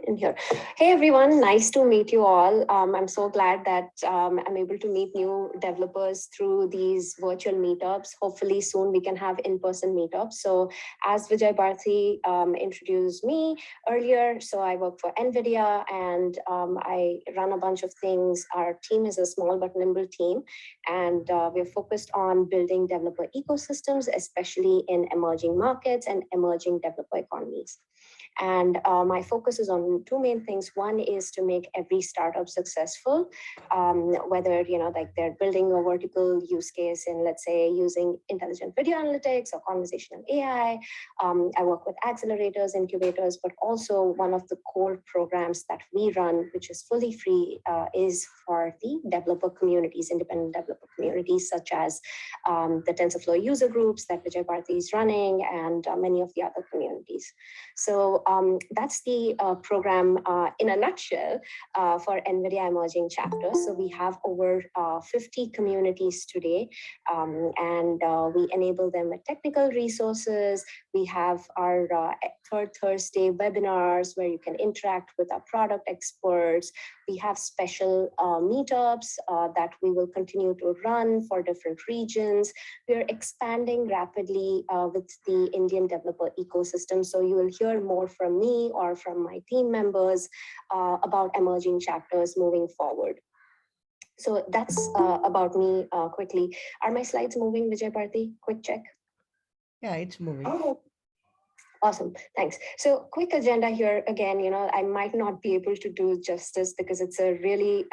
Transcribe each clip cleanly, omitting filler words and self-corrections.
in here. Hey everyone, nice to meet you all. I'm so glad that I'm able to meet new developers through these virtual meetups. Hopefully soon we can have in-person meetups. So as Vijay Bharti introduced me earlier, so I work for NVIDIA and I run a bunch of things. Our team is a small but nimble team, and we're focused on building developer ecosystems, especially in emerging markets and emerging developer economies. And my focus is on two main things. One is to make every startup successful, whether like they're building a vertical use case in, let's say, using intelligent video analytics or conversational AI. I work with accelerators, incubators, but also one of the core programs that we run, which is fully free, is for the developer communities, independent developer communities, such as the TensorFlow user groups that Vijay Bharti is running, and many of the other communities. So that's the program in a nutshell for NVIDIA Emerging Chapters. So we have over 50 communities today, and we enable them with technical resources. We have our Third Thursday webinars where you can interact with our product experts. We have special meetups that we will continue to run for different regions. We're expanding rapidly with the Indian developer ecosystem. So you will hear more from me or from my team members about emerging chapters moving forward. So that's about me quickly. Are my slides moving, Vijay Bharti? Quick check. Yeah, it's moving. Oh. Awesome, thanks. So quick agenda here again, I might not be able to do justice because it's a really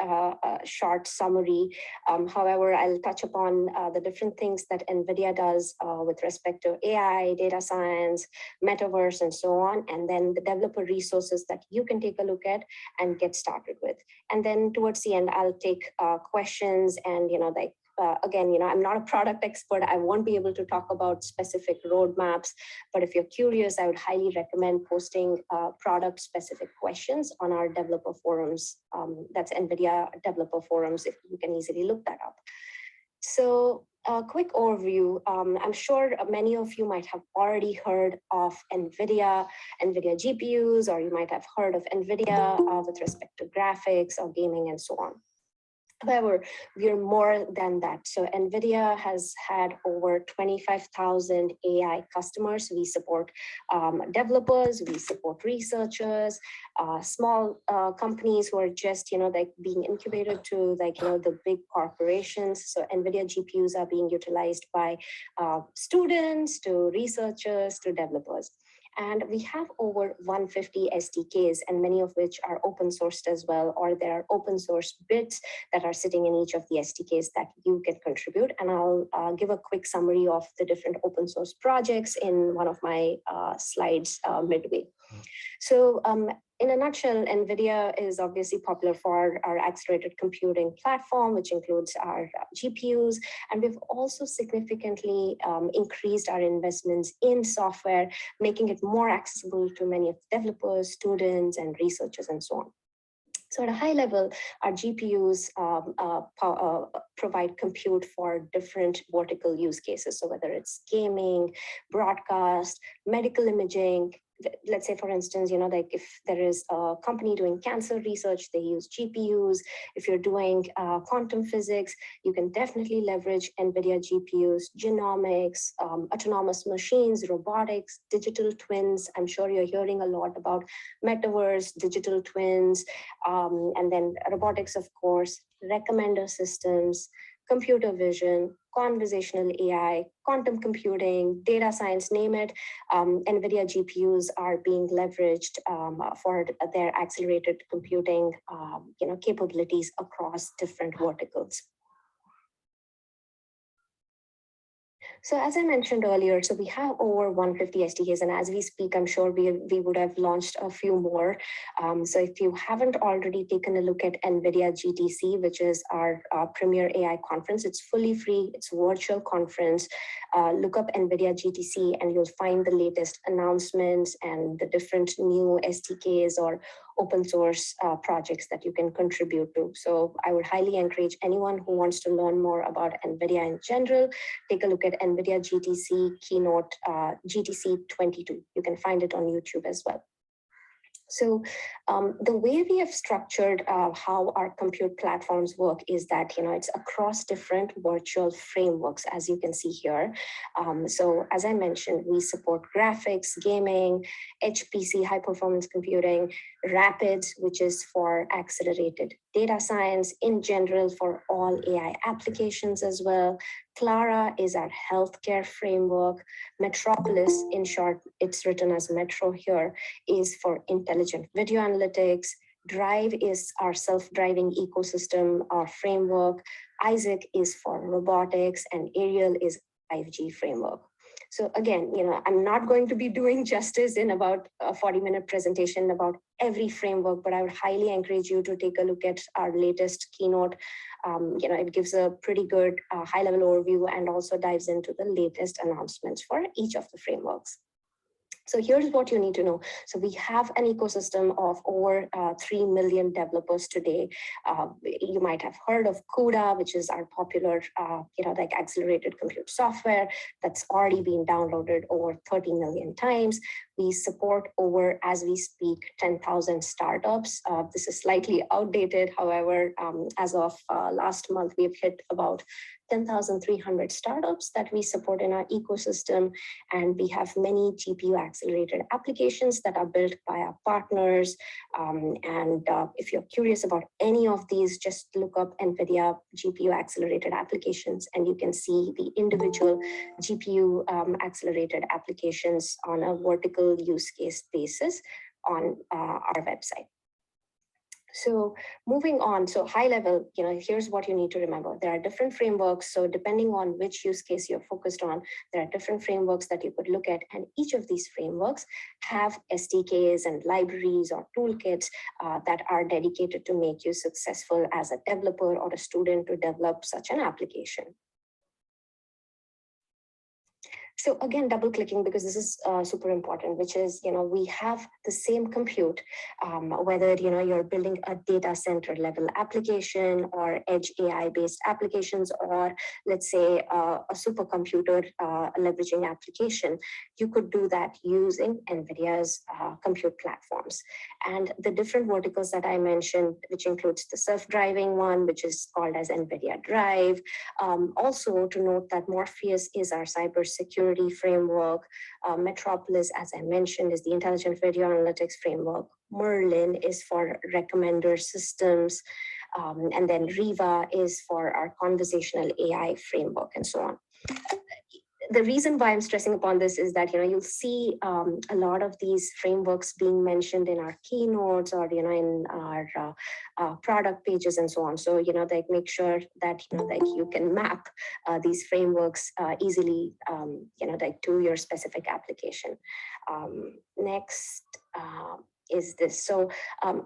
short summary. However, I'll touch upon the different things that NVIDIA does with respect to AI, data science, metaverse, and so on, and then the developer resources that you can take a look at and get started with. And then towards the end, I'll take questions and, again, I'm not a product expert. I won't be able to talk about specific roadmaps, but if you're curious, I would highly recommend posting product specific questions on our developer forums. That's NVIDIA developer forums, if you can easily look that up. So a quick overview. I'm sure many of you might have already heard of NVIDIA GPUs, or you might have heard of NVIDIA with respect to graphics or gaming and so on. However, we are more than that. So NVIDIA has had over 25,000 AI customers. We support developers, we support researchers, small companies who are just, being incubated to the big corporations. So NVIDIA GPUs are being utilized by students to researchers to developers. And we have over 150 SDKs, and many of which are open sourced as well, or there are open source bits that are sitting in each of the SDKs that you can contribute. And I'll give a quick summary of the different open source projects in one of my slides midway. So in a nutshell, NVIDIA is obviously popular for our accelerated computing platform, which includes our GPUs. And we've also significantly increased our investments in software, making it more accessible to many of the developers, students, and researchers, and so on. So at a high level, our GPUs provide compute for different vertical use cases. So whether it's gaming, broadcast, medical imaging, let's say, for instance, if there is a company doing cancer research, they use GPUs. If you're doing quantum physics, you can definitely leverage NVIDIA GPUs, genomics, autonomous machines, robotics, digital twins. I'm sure you're hearing a lot about metaverse, digital twins, and then robotics, of course, recommender systems, computer vision, conversational AI, quantum computing, data science, name it. NVIDIA GPUs are being leveraged for their accelerated computing capabilities across different verticals. So as I mentioned earlier, so we have over 150 SDKs, and as we speak, I'm sure we would have launched a few more. So if you haven't already taken a look at NVIDIA GTC, which is our premier AI conference, it's fully free, it's a virtual conference. Look up NVIDIA GTC and you'll find the latest announcements and the different new SDKs or open source projects that you can contribute to. So I would highly encourage anyone who wants to learn more about NVIDIA in general, take a look at NVIDIA GTC keynote GTC 22. You can find it on YouTube as well. So the way we have structured how our compute platforms work is that, it's across different virtual frameworks, as you can see here. So as I mentioned, we support graphics, gaming, HPC, high performance computing, Rapids, which is for accelerated data science in general for all AI applications as well. Clara is our healthcare framework. Metropolis, in short, it's written as Metro here, is for intelligent video analytics. Drive is our self-driving ecosystem or framework. Isaac is for robotics, and Ariel is 5G framework. So again, I'm not going to be doing justice in about a 40-minute presentation about every framework, but I would highly encourage you to take a look at our latest keynote. It gives a pretty good high-level overview and also dives into the latest announcements for each of the frameworks. So here's what you need to know. So we have an ecosystem of over 3 million developers today. You might have heard of CUDA, which is our popular, like accelerated compute software that's already been downloaded over 30 million times. We support over, as we speak, 10,000 startups. This is slightly outdated. However, as of last month, we've hit about 10,300 startups that we support in our ecosystem. And we have many GPU accelerated applications that are built by our partners. If you're curious about any of these, just look up NVIDIA GPU accelerated applications, and you can see the individual GPU accelerated applications on a vertical use case basis on our website. So moving on, so high level, here's what you need to remember. There are different frameworks. So depending on which use case you're focused on, there are different frameworks that you could look at. And each of these frameworks have SDKs and libraries or toolkits that are dedicated to make you successful as a developer or a student to develop such an application. So again, double clicking, because this is super important, which is, we have the same compute, whether, you're building a data center level application or edge AI based applications, or let's say a supercomputer leveraging application, you could do that using NVIDIA's compute platforms. And the different verticals that I mentioned, which includes the self-driving one, which is called as NVIDIA Drive. Also to note that Morpheus is our cybersecurity framework. Metropolis, as I mentioned, is the intelligent video analytics framework. Merlin is for recommender systems. And then Riva is for our conversational AI framework, and so on. The reason why I'm stressing upon this is that, you'll see a lot of these frameworks being mentioned in our keynotes or, in our product pages and so on. So, make sure that, you can map these frameworks easily, to your specific application. Next. Is this. So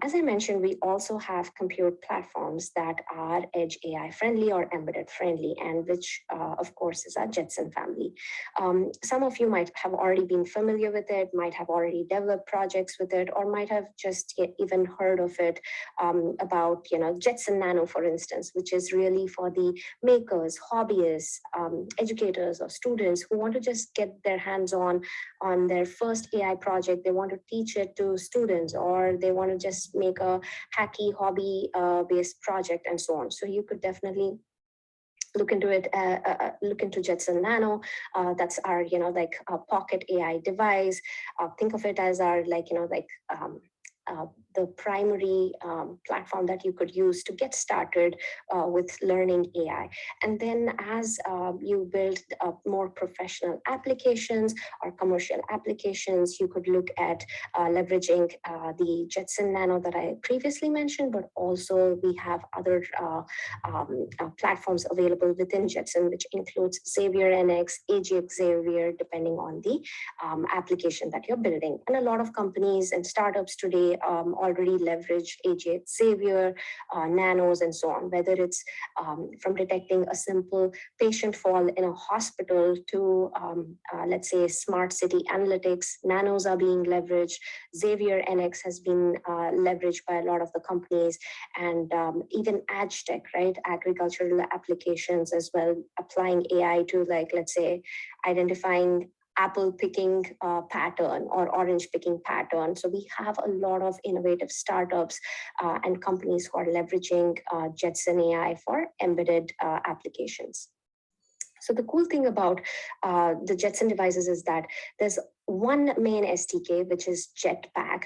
as I mentioned, we also have compute platforms that are edge AI friendly or embedded friendly, and which of course is our Jetson family. Some of you might have already been familiar with it, might have already developed projects with it, or might have just even heard of it about, Jetson Nano, for instance, which is really for the makers, hobbyists, educators or students who want to just get their hands on their first AI project. They want to teach it to students, or they want to just make a hacky hobby based project and so on. So you could definitely look into it, look into Jetson Nano. That's our, a pocket AI device. Think of it as our, the primary platform that you could use to get started with learning AI. And then as you build more professional applications or commercial applications, you could look at leveraging the Jetson Nano that I previously mentioned, but also we have other platforms available within Jetson, which includes Xavier NX, AGX Xavier, depending on the application that you're building. And a lot of companies and startups today already leverage AGX Xavier, nanos, and so on, whether it's from detecting a simple patient fall in a hospital to, let's say, smart city analytics. Nanos are being leveraged. Xavier NX has been leveraged by a lot of the companies, and even ag tech, right? Agricultural applications as well, applying AI to, let's say, identifying apple picking pattern or orange picking pattern. So we have a lot of innovative startups and companies who are leveraging Jetson AI for embedded applications. So the cool thing about the Jetson devices is that there's one main SDK, which is Jetpack,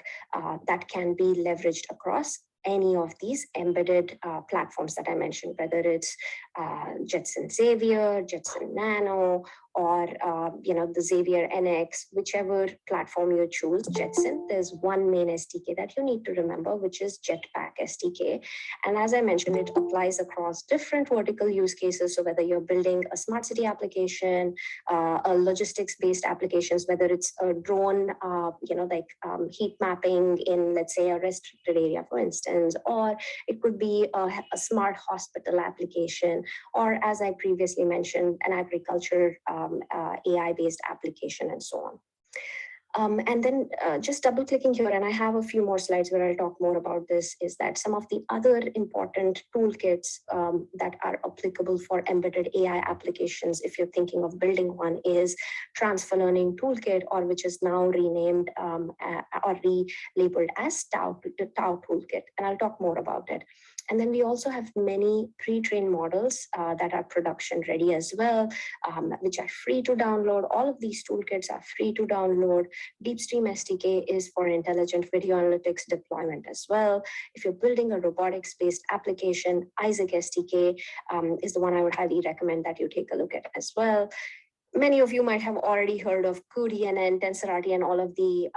that can be leveraged across any of these embedded platforms that I mentioned, whether it's Jetson Xavier, Jetson Nano, or the Xavier NX, whichever platform you choose, Jetson, there's one main SDK that you need to remember, which is Jetpack SDK. And as I mentioned, it applies across different vertical use cases. So whether you're building a smart city application, a logistics-based applications, whether it's a drone, heat mapping in, let's say, a restricted area, for instance, or it could be a smart hospital application, or as I previously mentioned, an agriculture AI-based application and so on. And then just double clicking here, and I have a few more slides where I'll talk more about this, is that some of the other important toolkits that are applicable for embedded AI applications, if you're thinking of building one, is Transfer Learning Toolkit, or which is now renamed or relabeled as TAO Toolkit. And I'll talk more about it. And then we also have many pre-trained models that are production ready as well, which are free to download. All of these toolkits are free to download. DeepStream SDK is for intelligent video analytics deployment as well. If you're building a robotics-based application, Isaac SDK is the one I would highly recommend that you take a look at as well. Many of you might have already heard of cuDNN, TensorRT, and all of the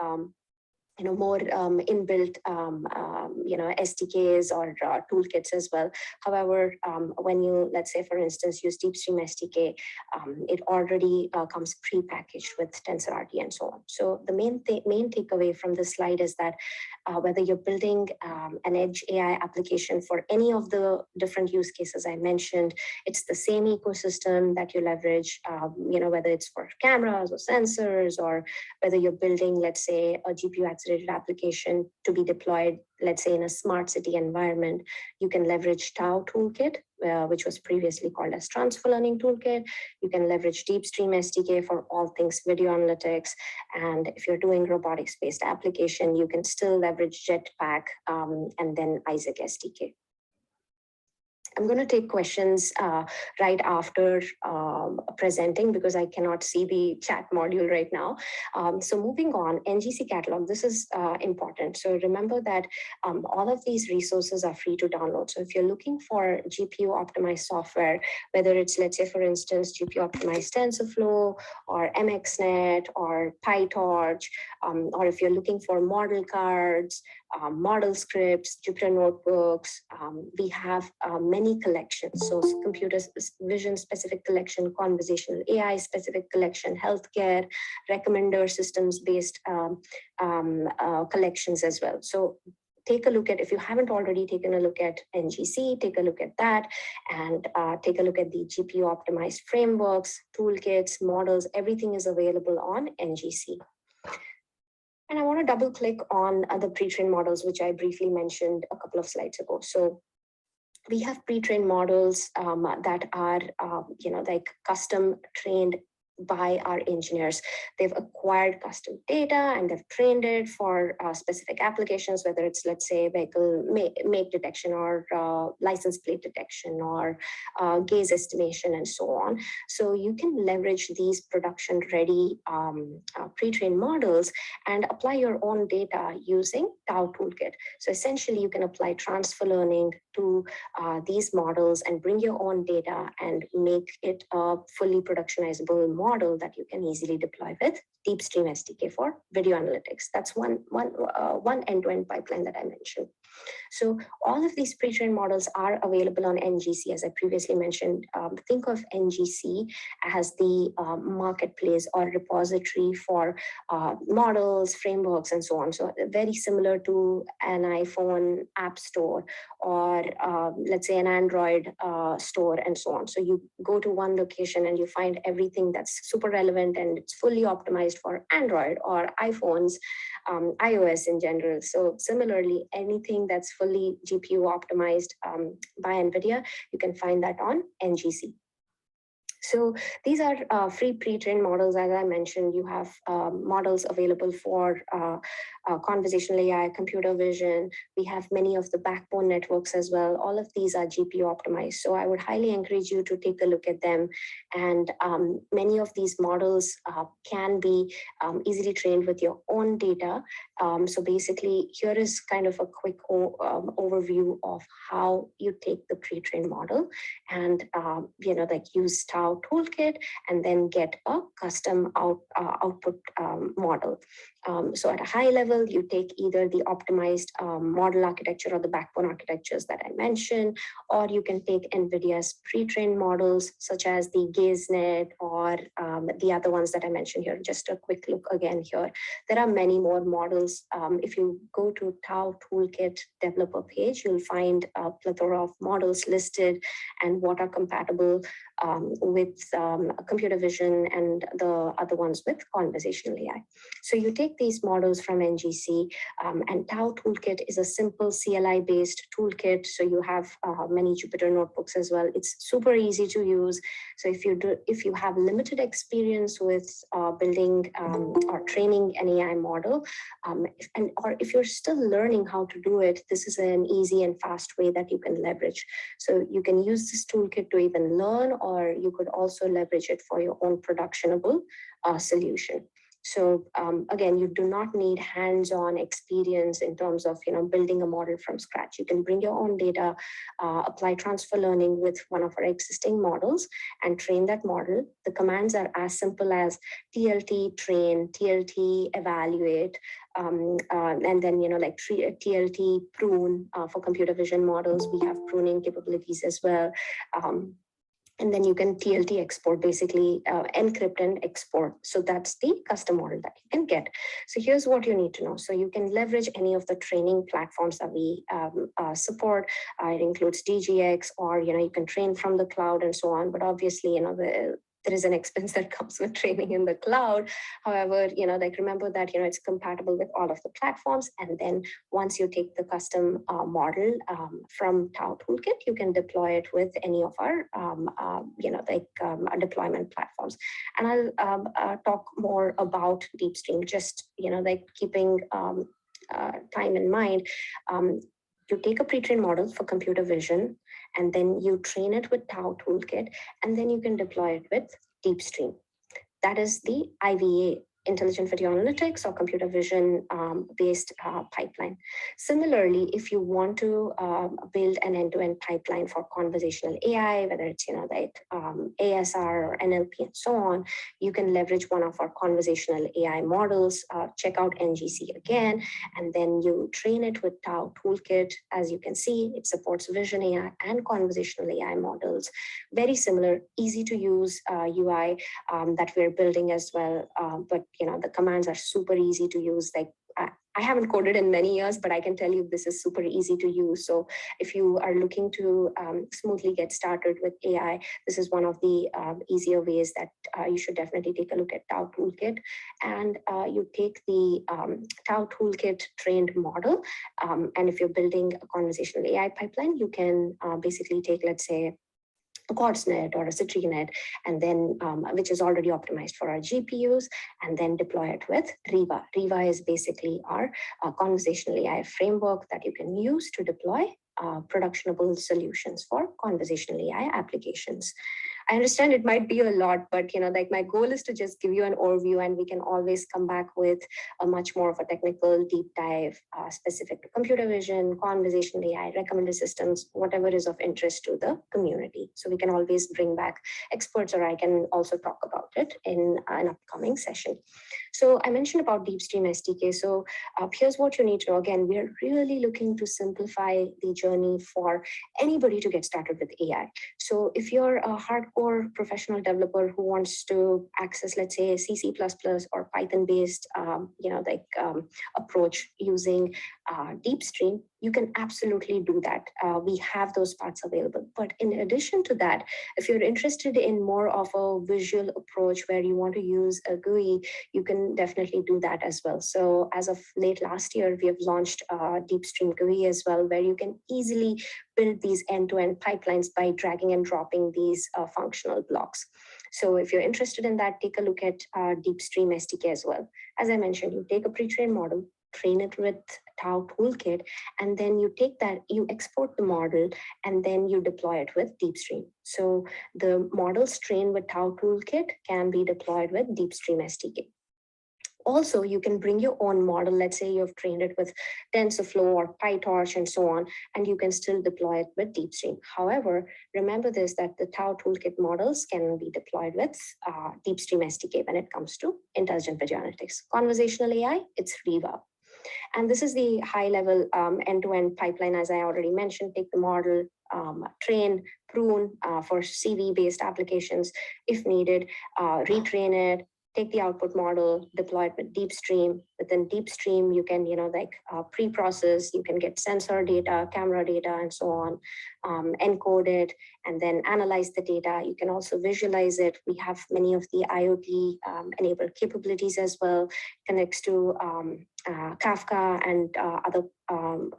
more inbuilt, SDKs or toolkits as well. However, when you, let's say, for instance, use DeepStream SDK, it already comes pre-packaged with TensorRT and so on. So the main takeaway from this slide is that whether you're building an edge AI application for any of the different use cases I mentioned, it's the same ecosystem that you leverage, whether it's for cameras or sensors, or whether you're building, let's say, a GPU accelerated application to be deployed, let's say, in a smart city environment, you can leverage TAO Toolkit, which was previously called as Transfer Learning Toolkit. You can leverage DeepStream SDK for all things video analytics. And if you're doing robotics-based application, you can still leverage Jetpack and then Isaac SDK. I'm going to take questions right after presenting because I cannot see the chat module right now. So moving on, NGC catalog, this is important. So remember that all of these resources are free to download. So if you're looking for GPU optimized software, whether it's, let's say, for instance, GPU optimized TensorFlow or MXNet or PyTorch, or if you're looking for model cards, model scripts, Jupyter notebooks, we have many collections. So computer vision specific collection, conversational AI specific collection, healthcare, recommender systems based collections as well. So take a look at, if you haven't already taken a look at NGC, take a look at that, and take a look at the GPU optimized frameworks, toolkits, models, everything is available on NGC. And I want to double click on the pre-trained models, which I briefly mentioned a couple of slides ago. So we have pre-trained models that are, like custom trained by our engineers. They've acquired custom data and they've trained it for specific applications, whether it's, let's say, vehicle make detection or license plate detection or gaze estimation and so on. So you can leverage these production ready pre-trained models and apply your own data using TAO Toolkit. So essentially you can apply transfer learning to these models and bring your own data and make it a fully productionizable model that you can easily deploy with DeepStream SDK for video analytics. That's one end-to-end pipeline that I mentioned. So all of these pre-trained models are available on NGC, as I previously mentioned. Think of NGC as the marketplace or repository for models, frameworks, and so on. So very similar to an iPhone app store or let's say an Android store and so on. So you go to one location and you find everything that's super relevant and it's fully optimized for Android or iPhones, iOS in general. So similarly, anything that's fully GPU optimized by NVIDIA, you can find that on NGC. So these are free pre-trained models. As I mentioned, you have models available for conversational AI, computer vision. We have many of the backbone networks as well. All of these are GPU optimized. So I would highly encourage you to take a look at them. And many of these models can be easily trained with your own data. So basically, here is kind of a quick overview of how you take the pre-trained model and like use Tau toolkit and then get a custom output model. So at a high level, you take either the optimized model architecture or the backbone architectures that I mentioned, or you can take NVIDIA's pre-trained models such as the GazeNet or the other ones that I mentioned here. Just a quick look again here. There are many more models. If you go to Tau toolkit developer page, you'll find a plethora of models listed and what are compatible with computer vision and the other ones with conversational AI. So you take these models from NGC, and Tau toolkit is a simple CLI-based toolkit. So you have many Jupyter notebooks as well. It's super easy to use. So if you have limited experience with building or training an AI model, or if you're still learning how to do it, this is an easy and fast way that you can leverage. So you can use this toolkit to even learn, or you could also leverage it for your own productionable solution. So again, you do not need hands-on experience in terms of building a model from scratch. You can bring your own data, apply transfer learning with one of our existing models, and train that model. The commands are as simple as TLT train, TLT evaluate, and then like TLT prune for computer vision models. We have pruning capabilities as well. And then you can TLT export, basically encrypt and export. So that's the custom model that you can get. So here's what you need to know. So you can leverage any of the training platforms that we support. It includes DGX, or you can train from the cloud and so on. But obviously, there is an expense that comes with training in the cloud. However, remember that it's compatible with all of the platforms. And then once you take the custom model from Tau toolkit, you can deploy it with any of our deployment platforms. And I'll talk more about DeepStream, just keeping time in mind. You take a pre-trained model for computer vision, and then you train it with Tau toolkit, and then you can deploy it with DeepStream. That is the IVA, Intelligent Video Analytics, or computer vision based pipeline. Similarly, if you want to build an end-to-end pipeline for conversational AI, whether it's ASR or NLP and so on, you can leverage one of our conversational AI models. Check out NGC again, and then you train it with Tau toolkit. As you can see, it supports vision AI and conversational AI models. Very similar, easy to use UI that we're building as well. But the commands are super easy to use. I haven't coded in many years, but I can tell you this is super easy to use. So if you are looking to smoothly get started with AI, this is one of the easier ways that you should definitely take a look at Tau toolkit. And you take the Tau toolkit trained model. And if you're building a conversational AI pipeline, you can basically take, let's say, a QuartzNet or a CitriNet, and then which is already optimized for our GPUs, and then deploy it with Riva. Riva is basically our conversational AI framework that you can use to deploy productionable solutions for conversational AI applications. I understand it might be a lot, but my goal is to just give you an overview, and we can always come back with a much more of a technical deep dive specific to computer vision, conversational AI, recommender systems, whatever is of interest to the community. So we can always bring back experts, or I can also talk about it in an upcoming session. So I mentioned about DeepStream SDK. So here's what you need to know. Again, we're really looking to simplify the journey for anybody to get started with AI. So if you're a hardcore professional developer who wants to access, let's say, C++ or Python-based, approach using DeepStream, you can absolutely do that. We have those parts available. But in addition to that, if you're interested in more of a visual approach where you want to use a GUI, you can definitely do that as well. So as of late last year, we have launched DeepStream GUI as well, where you can easily build these end-to-end pipelines by dragging and dropping these functional blocks. So if you're interested in that, take a look at DeepStream SDK as well. As I mentioned, you take a pre-trained model, train it with Tau Toolkit, and then you take that, you export the model, and then you deploy it with DeepStream. So the models trained with Tau Toolkit can be deployed with DeepStream SDK. Also, you can bring your own model. Let's say you've trained it with TensorFlow or PyTorch and so on, and you can still deploy it with DeepStream. However, remember this, that the Tau Toolkit models can be deployed with DeepStream SDK when it comes to intelligent video analytics. Conversational AI, it's Riva. And this is the high-level end-to-end pipeline, as I already mentioned. Take the model, train, prune for CV-based applications if needed, retrain it, take the output model, deploy it with DeepStream. Within DeepStream, you can, pre-process, you can get sensor data, camera data, and so on, encode it, and then analyze the data. You can also visualize it. We have many of the IoT enabled capabilities as well, connects to Kafka, and other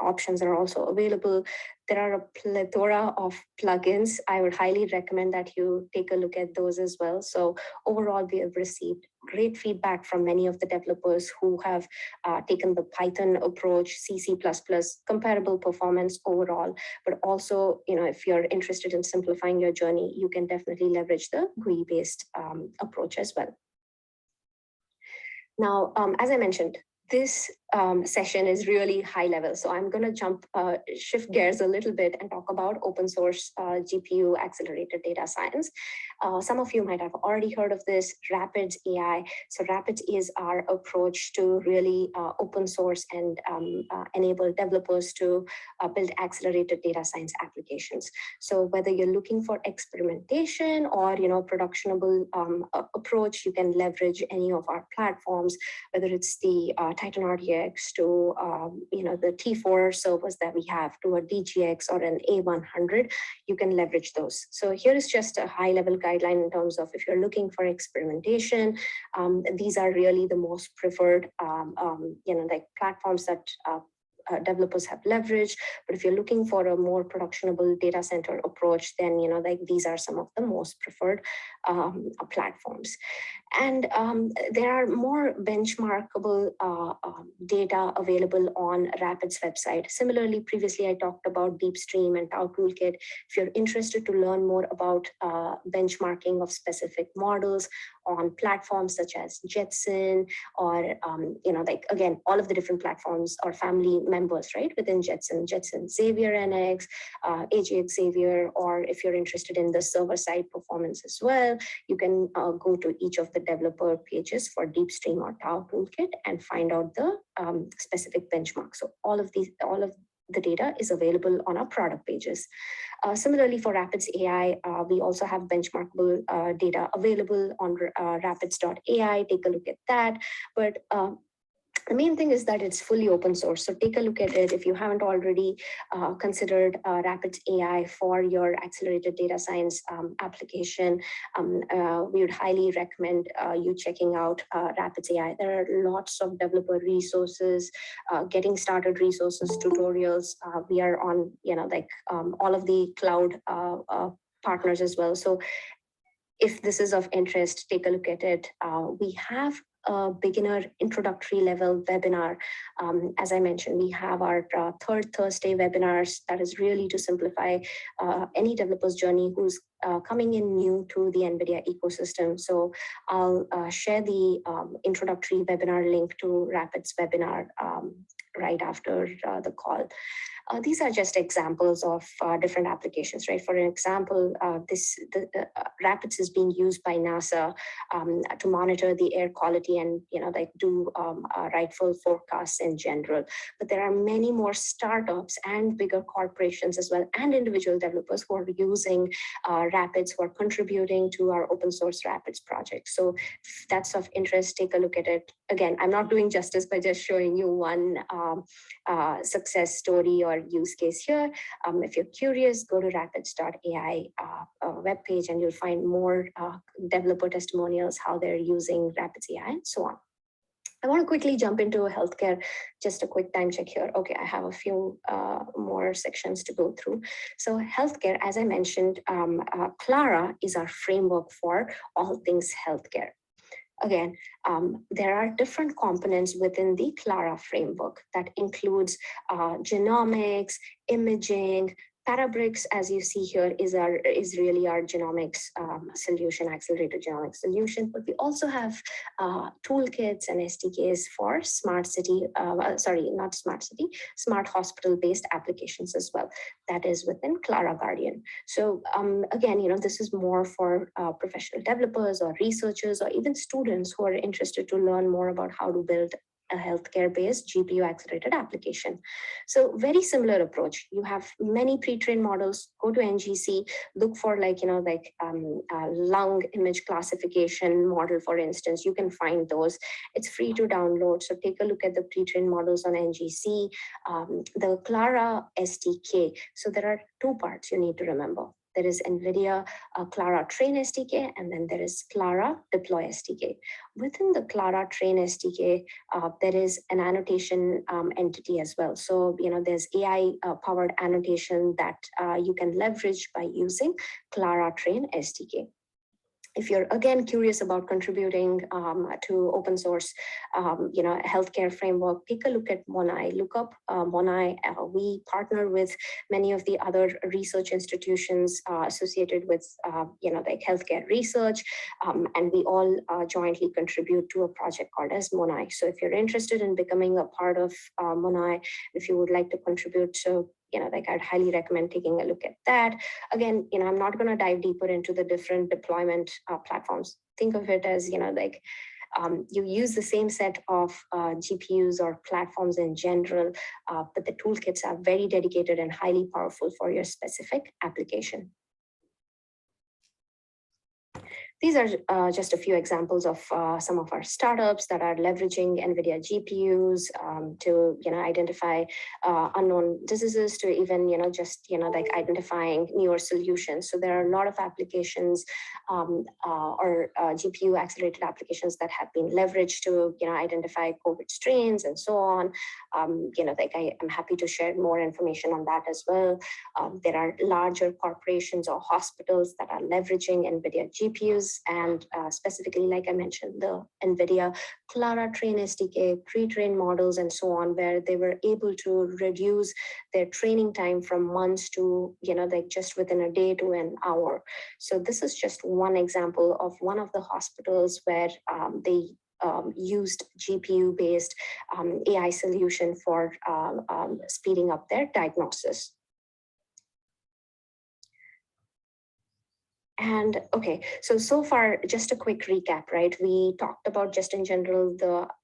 options are also available. There are a plethora of plugins. I would highly recommend that you take a look at those as well. So overall, we have received great feedback from many of the developers who have taken the Python approach, C++, comparable performance overall. But also, if you're interested in simplifying your journey, you can definitely leverage the GUI-based approach as well. Now, as I mentioned, this session is really high level. So I'm going to shift gears a little bit and talk about open source GPU accelerated data science. Some of you might have already heard of this, Rapids AI. So Rapids is our approach to really open source and enable developers to build accelerated data science applications. So whether you're looking for experimentation or productionable approach, you can leverage any of our platforms, whether it's the Titan RTX to the T4 servers that we have, to a DGX or an A100, you can leverage those. So here is just a high level guideline in terms of if you're looking for experimentation, these are really the most preferred platforms that developers have leveraged. But if you're looking for a more productionable data center approach, then these are some of the most preferred platforms. And there are more benchmarkable data available on Rapid's website. Similarly, previously I talked about DeepStream and Tau Toolkit. If you're interested to learn more about benchmarking of specific models on platforms such as Jetson, or again, all of the different platforms or family members, right, within Jetson Xavier NX, AGX Xavier, or if you're interested in the server side performance as well, you can go to each of the developer pages for DeepStream or Tau Toolkit and find out the specific benchmark. So all of the data is available on our product pages. Similarly, for Rapids AI, we also have benchmarkable data available on rapids.ai. Take a look at that. But the main thing is that it's fully open source. So take a look at it. If you haven't already considered Rapids AI for your accelerated data science application, we would highly recommend you checking out Rapids AI. There are lots of developer resources, getting started resources, tutorials. We are on, all of the cloud partners as well. So if this is of interest, take a look at it. We have a beginner introductory level webinar. As I mentioned, we have our third Thursday webinars that is really to simplify any developer's journey who's coming in new to the NVIDIA ecosystem. So I'll share the introductory webinar link to Rapid's webinar right after the call. These are just examples of different applications, right? For an example, Rapids is being used by NASA to monitor the air quality and like do rightful forecasts in general. But there are many more startups and bigger corporations as well, and individual developers who are using Rapids, who are contributing to our open source Rapids project. So if that's of interest, take a look at it. Again, I'm not doing justice by just showing you one success story or use case here. If you're curious, go to rapids.ai webpage and you'll find more developer testimonials, how they're using Rapids AI and so on. I want to quickly jump into healthcare, just a quick time check here. Okay, I have a few more sections to go through. So healthcare, as I mentioned, Clara is our framework for all things healthcare. Again, there are different components within the Clara framework that includes genomics, imaging. Parabricks, as you see here, is really our genomics solution, accelerated genomics solution. But we also have toolkits and SDKs for smart city, not smart city, smart hospital-based applications as well. That is within Clara Guardian. So again, this is more for professional developers or researchers or even students who are interested to learn more about how to build a healthcare-based GPU-accelerated application. So very similar approach. You have many pre-trained models. Go to NGC, look for lung image classification model, for instance. You can find those. It's free to download. So take a look at the pre-trained models on NGC. The Clara SDK. So there are two parts you need to remember. There is NVIDIA Clara Train SDK, and then there is Clara Deploy SDK. Within the Clara Train SDK, there is an annotation entity as well. So, there's AI-powered annotation that you can leverage by using Clara Train SDK. If you're again curious about contributing to open source, healthcare framework, take a look at Monai. Look up Monai. We partner with many of the other research institutions associated with, like healthcare research, and we all jointly contribute to a project called as Monai. So if you're interested in becoming a part of Monai, if you would like to contribute to I'd highly recommend taking a look at that. Again, I'm not going to dive deeper into the different deployment platforms. Think of it as, you use the same set of GPUs or platforms in general, but the toolkits are very dedicated and highly powerful for your specific application. These are just a few examples of some of our startups that are leveraging NVIDIA GPUs to identify unknown diseases, to even identifying newer solutions. So there are a lot of applications or GPU accelerated applications that have been leveraged to identify COVID strains and so on. I am happy to share more information on that as well. There are larger corporations or hospitals that are leveraging NVIDIA GPUs. And specifically, like I mentioned, the NVIDIA Clara Train SDK, pre-trained models and so on, where they were able to reduce their training time from months to, just within a day to an hour. So this is just one example of one of the hospitals where they used GPU-based AI solution for speeding up their diagnosis. And okay, so far, just a quick recap, right? We talked about just in general,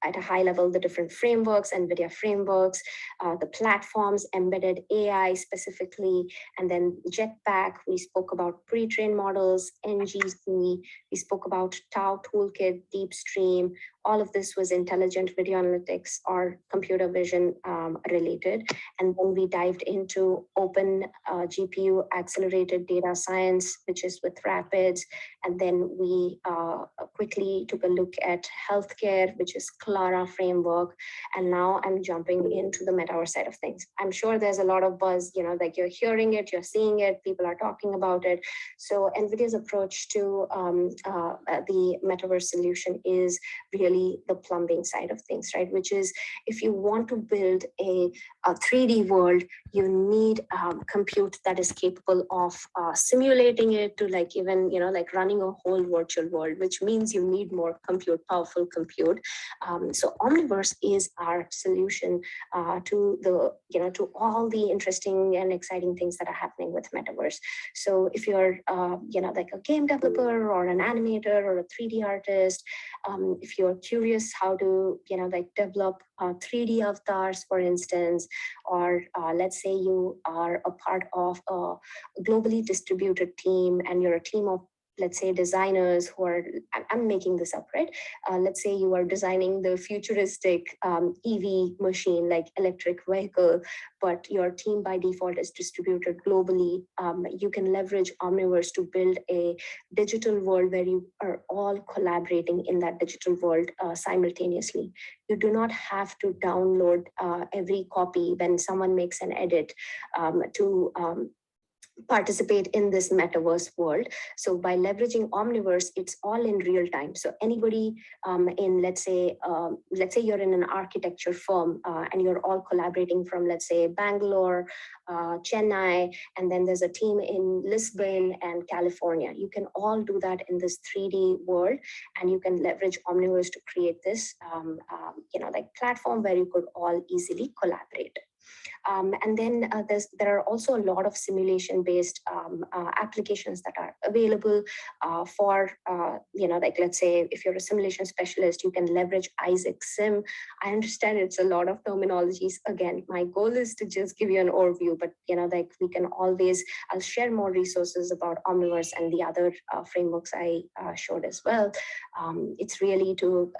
at a high level, the different frameworks, NVIDIA frameworks, the platforms, embedded AI specifically, and then Jetpack. We spoke about pre-trained models, NGC. We spoke about Tau Toolkit, DeepStream. All of this was intelligent video analytics or computer vision related. And then we dived into open GPU accelerated data science, which is with Rapids. And then we quickly took a look at healthcare, which is Clara framework. And now I'm jumping into the metaverse side of things. I'm sure there's a lot of buzz, like you're hearing it, you're seeing it, people are talking about it. So NVIDIA's approach to the metaverse solution is really really the plumbing side of things, right? Which is, if you want to build a 3D world, you need compute that is capable of simulating it to like even, like running a whole virtual world, which means you need more compute, powerful compute. So Omniverse is our solution to the, to all the interesting and exciting things that are happening with metaverse. So if you're, like a game developer or an animator or a 3D artist, if you're curious how to, like develop 3D avatars, for instance, or let's say you are a part of a globally distributed team and you're a team of, let's say, designers who are, I'm making this up, right? Let's say you are designing the futuristic EV machine, like electric vehicle, but your team by default is distributed globally. You can leverage Omniverse to build a digital world where you are all collaborating in that digital world simultaneously. You do not have to download every copy when someone makes an edit to participate in this metaverse world. So by leveraging Omniverse, it's all in real time. So anybody in, let's say you're in an architecture firm and you're all collaborating from, let's say, Bangalore, Chennai, and then there's a team in Lisbon and California. You can all do that in this 3D world, and you can leverage Omniverse to create this, like platform where you could all easily collaborate. And then there are also a lot of simulation-based applications that are available for, like let's say if you're a simulation specialist, you can leverage Isaac Sim. I understand it's a lot of terminologies. Again, my goal is to just give you an overview, but like we can always, I'll share more resources about Omniverse and the other frameworks I showed as well. It's really to,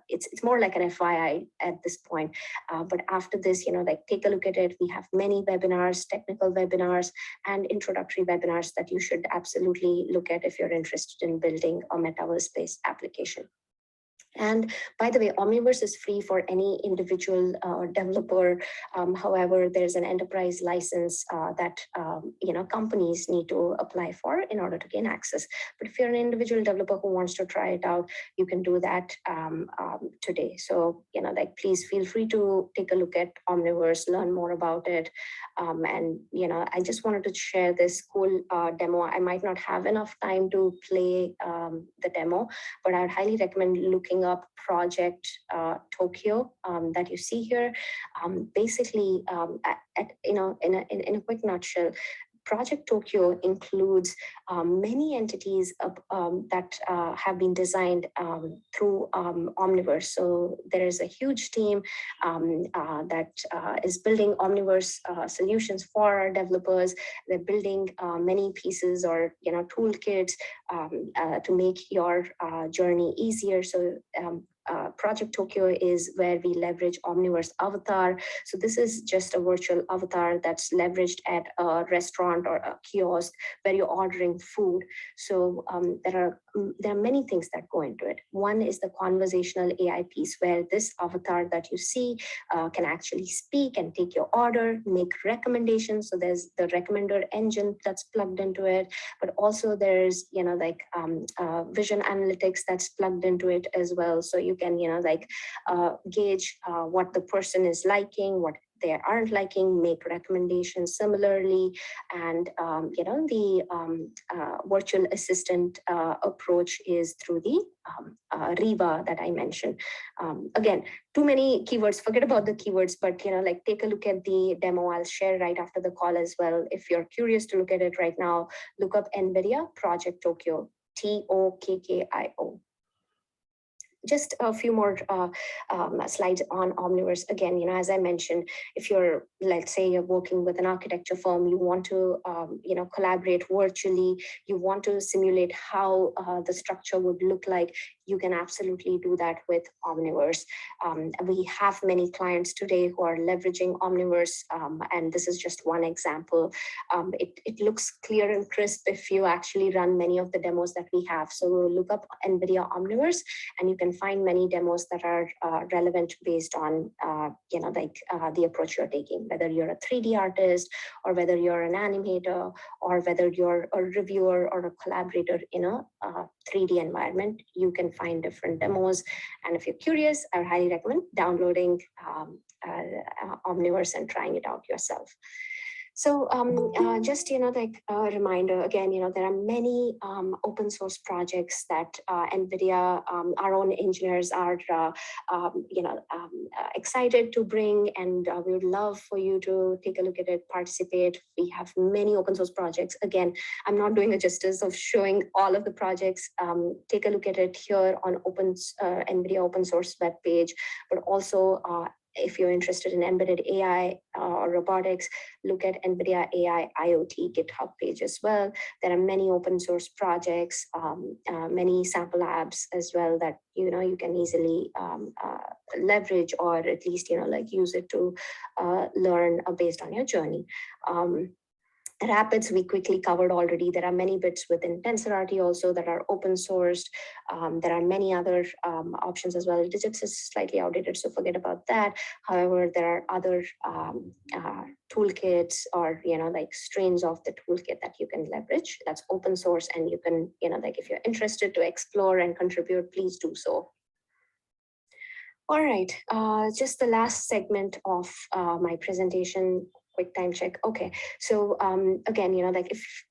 it's more like an FYI at this point. But after this, like take a look at it. We have many webinars, technical webinars, and introductory webinars that you should absolutely look at if you're interested in building a metaverse-based application. And by the way, Omniverse is free for any individual developer. However, there's an enterprise license that companies need to apply for in order to gain access. But if you're an individual developer who wants to try it out, you can do that today. So like please feel free to take a look at Omniverse, learn more about it. And I just wanted to share this cool demo. I might not have enough time to play the demo, but I would highly recommend looking up Project Tokyo that you see here. Basically, in a quick nutshell, Project Tokyo includes many entities that have been designed through Omniverse. So there is a huge team that is building Omniverse solutions for our developers. They're building many pieces or toolkits to make your journey easier. So Project Tokyo is where we leverage Omniverse Avatar. So this is just a virtual avatar that's leveraged at a restaurant or a kiosk where you're ordering food. So there are many things that go into it. One is the conversational AI piece, where this avatar that you see can actually speak and take your order, make recommendations. So there's the recommender engine that's plugged into it, but also there's vision analytics that's plugged into it as well. So you can gauge what the person is liking, what they aren't liking, make recommendations similarly. And the virtual assistant approach is through the Riva that I mentioned. Again, too many keywords, forget about the keywords, but take a look at the demo I'll share right after the call as well. If you're curious to look at it right now, look up NVIDIA Project Tokyo, TOKKIO. Just a few more slides on Omniverse. Again, as I mentioned, if you're, let's say you're working with an architecture firm, you want to, collaborate virtually, you want to simulate how the structure would look like, you can absolutely do that with Omniverse. We have many clients today who are leveraging Omniverse, and this is just one example. It looks clear and crisp if you actually run many of the demos that we have. So look up NVIDIA Omniverse, and you can can find many demos that are relevant based on, the approach you're taking, whether you're a 3D artist or whether you're an animator or whether you're a reviewer or a collaborator in a 3D environment. You can find different demos. And if you're curious, I highly recommend downloading Omniverse and trying it out yourself. So just, a reminder again, there are many open source projects that NVIDIA, our own engineers are, excited to bring, and we would love for you to take a look at it, participate. We have many open source projects. Again, I'm not doing a justice of showing all of the projects. Take a look at it here on NVIDIA open source web page, but also if you're interested in embedded AI or robotics, look at NVIDIA AI IoT GitHub page as well. There are many open source projects, many sample apps as well that you can easily leverage, or at least use it to learn based on your journey. Rapids we quickly covered already. There are many bits within TensorRT also that are open sourced. There are many other options as well. Digits is slightly outdated, so forget about that. However, there are other toolkits or strains of the toolkit that you can leverage. That's open source, and you can if you're interested to explore and contribute, please do so. All right, just the last segment of my presentation. Quick time check. Okay, so again,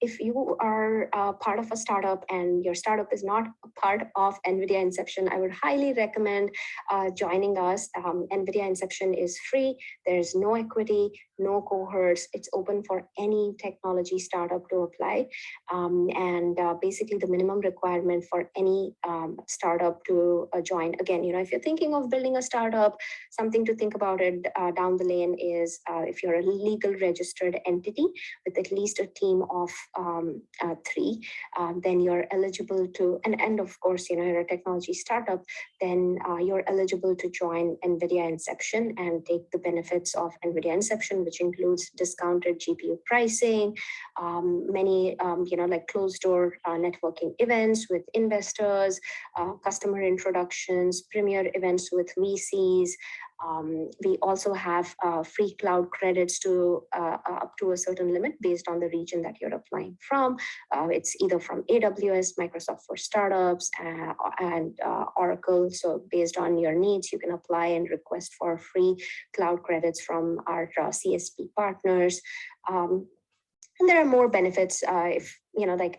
if you are part of a startup and your startup is not a part of NVIDIA Inception, I would highly recommend joining us. NVIDIA Inception is free. There's no equity, no cohorts. It's open for any technology startup to apply. And basically the minimum requirement for any startup to join, again, if you're thinking of building a startup, something to think about it down the lane is if you're a legal registered entity with at least a team of 3, then you're eligible to, and of course, you're a technology startup, then you're eligible to join NVIDIA Inception and take the benefits of NVIDIA Inception, which includes discounted GPU pricing, many, closed door networking events with investors, customer introductions, premier events with VCs. We also have free cloud credits to up to a certain limit based on the region that you're applying from. It's either from AWS, Microsoft for Startups, and Oracle. So based on your needs, you can apply and request for free cloud credits from our CSP partners. And there are more benefits if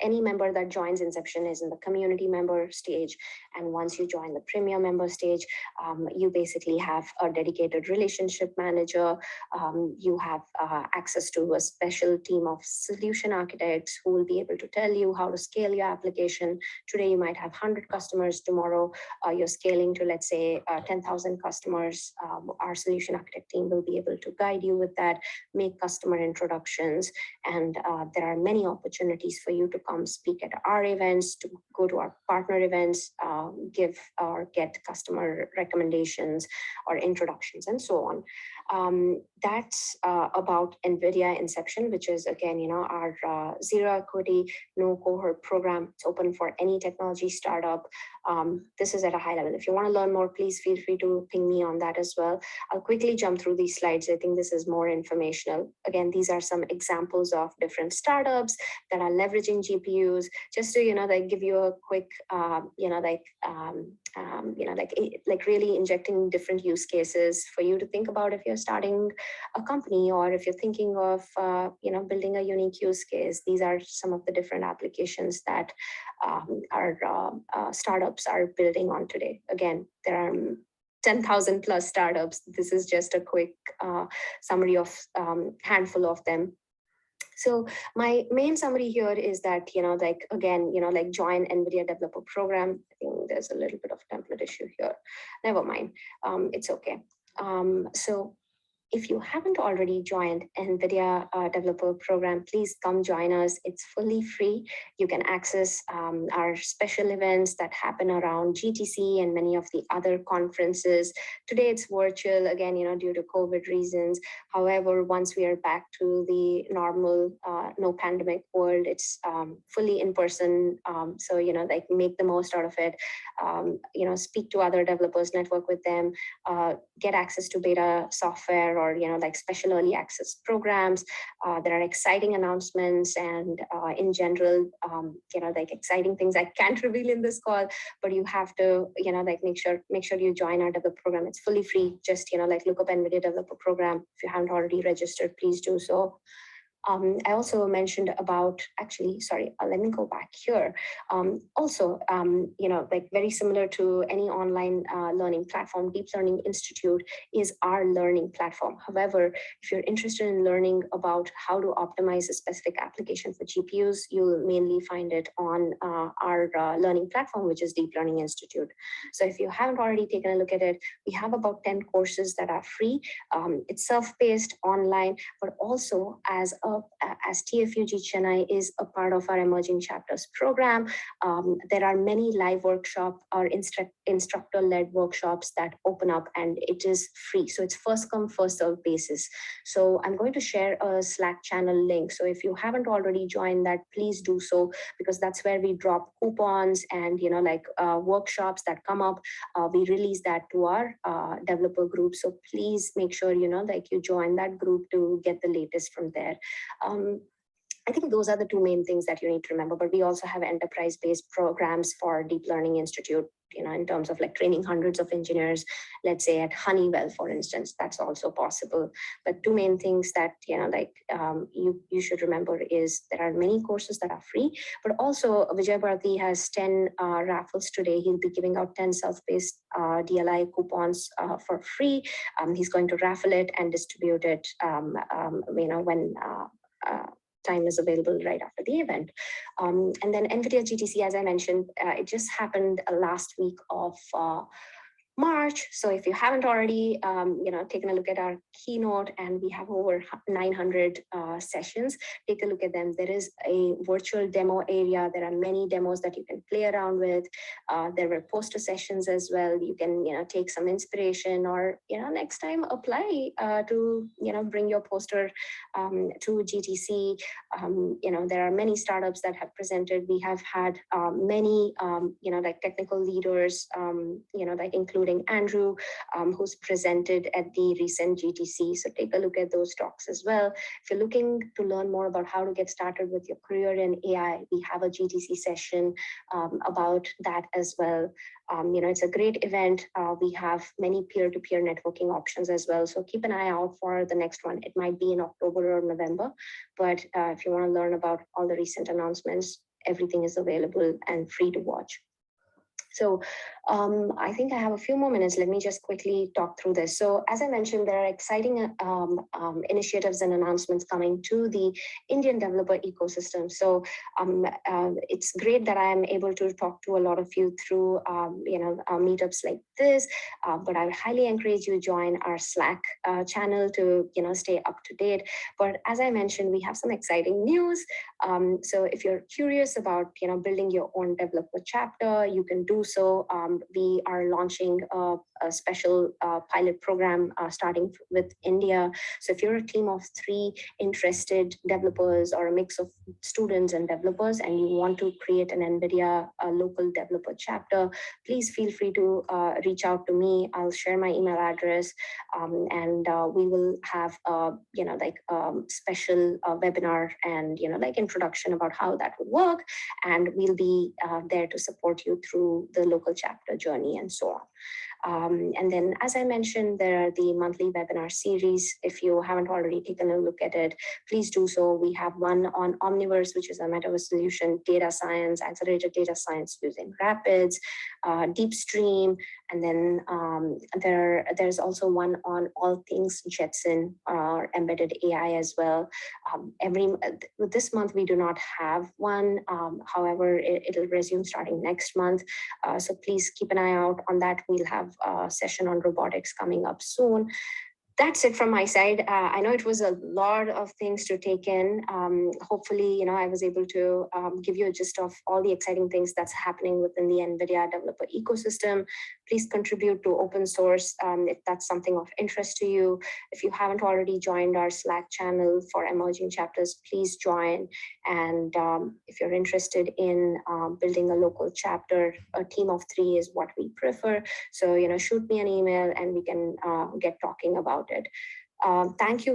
any member that joins Inception is in the community member stage. And once you join the premier member stage, you basically have a dedicated relationship manager. You have access to a special team of solution architects who will be able to tell you how to scale your application. Today, you might have 100 customers. Tomorrow, you're scaling to, let's say, 10,000 customers. Our solution architect team will be able to guide you with that, make customer introductions. And there are many opportunities for you to come speak at our events, to go to our partner events, give or get customer recommendations or introductions, and so on. That's about NVIDIA Inception, which is, again, our zero equity, no cohort program. It's open for any technology startup. This is at a high level. If you want to learn more, please feel free to ping me on that as well. I'll quickly jump through these slides. I think this is more informational. Again, these are some examples of different startups that are leveraging GPUs, just to give you a quick really injecting different use cases for you to think about if you're starting a company, or if you're thinking of building a unique use case. These are some of the different applications that our startups are building on today. Again, there are 10,000 plus startups. This is just a quick summary of handful of them. So my main summary here is that, join NVIDIA Developer Program. I think there's a little bit of template issue here. Never mind. It's okay. So If you haven't already joined NVIDIA Developer Program, please come join us. It's fully free. You can access our special events that happen around GTC and many of the other conferences. Today it's virtual, again, due to COVID reasons. However, once we are back to the normal, no pandemic world, it's fully in person. So, like make the most out of it. Speak to other developers, network with them, get access to beta software or like special early access programs. There are exciting announcements and in general, like exciting things I can't reveal in this call, but you have to like make sure you join our developer program. It's fully free. Just like look up NVIDIA Developer Program. If you haven't already registered, please do so. I also mentioned about, actually, sorry, let me go back here. Also, like very similar to any online learning platform, Deep Learning Institute is our learning platform. However, if you're interested in learning about how to optimize a specific application for GPUs, you'll mainly find it on our learning platform, which is Deep Learning Institute. So if you haven't already taken a look at it, we have about 10 courses that are free. It's self-paced, online, but also as TFUG Chennai is a part of our Emerging Chapters program. There are many live workshop or instructor-led workshops that open up, and it is free. So it's first come, first served basis. So I'm going to share a Slack channel link. So if you haven't already joined that, please do so, because that's where we drop coupons and like workshops that come up. We release that to our developer group. So please make sure like you join that group to get the latest from there. I think those are the two main things that you need to remember, but we also have enterprise-based programs for Deep Learning Institute, in terms of like training hundreds of engineers, let's say at Honeywell, for instance. That's also possible. But two main things that, you should remember is there are many courses that are free, but also Vijay Bharati has 10 raffles today. He'll be giving out 10 self-paced DLI coupons for free. He's going to raffle it and distribute it, when time is available right after the event. And then NVIDIA GTC, as I mentioned, it just happened last week of March. So if you haven't already, taken a look at our keynote, and we have over 900 sessions, take a look at them. There is a virtual demo area. There are many demos that you can play around with. There were poster sessions as well. You can, take some inspiration, or, next time apply to, bring your poster to GTC. There are many startups that have presented. We have had many, like technical leaders, like including Andrew, who's presented at the recent GTC. So take a look at those talks as well. If you're looking to learn more about how to get started with your career in AI, we have a GTC session about that as well. It's a great event. We have many peer-to-peer networking options as well. So keep an eye out for the next one. It might be in October or November, but if you want to learn about all the recent announcements, everything is available and free to watch. So I think I have a few more minutes. Let me just quickly talk through this. So as I mentioned, there are exciting initiatives and announcements coming to the Indian developer ecosystem. So it's great that I am able to talk to a lot of you through meetups like this, but I highly encourage you to join our Slack channel to stay up to date. But as I mentioned, we have some exciting news. So if you're curious about building your own developer chapter, you can do so. We are launching a special pilot program starting with India. So if you're a team of 3 interested developers or a mix of students and developers, and you want to create an NVIDIA local developer chapter, please feel free to reach out to me. I'll share my email address, and we will have special webinar and introduction about how that would work, and we'll be there to support you through the local chapter journey and so on. And then, as I mentioned, there are the monthly webinar series. If you haven't already taken a look at it, please do so. We have one on Omniverse, which is a metaverse solution, data science, accelerated data science using Rapids, DeepStream, and then there's also one on all things Jetson or embedded AI as well. This month we do not have one. However, it'll resume starting next month. So please keep an eye out on that. We'll have a session on robotics coming up soon. That's it from my side. I know it was a lot of things to take in. Hopefully, I was able to give you a gist of all the exciting things that's happening within the NVIDIA developer ecosystem. Please contribute to open source if that's something of interest to you. If you haven't already joined our Slack channel for emerging chapters, please join. And if you're interested in building a local chapter, a team of 3 is what we prefer. So, shoot me an email and we can get talking about it. Thank you,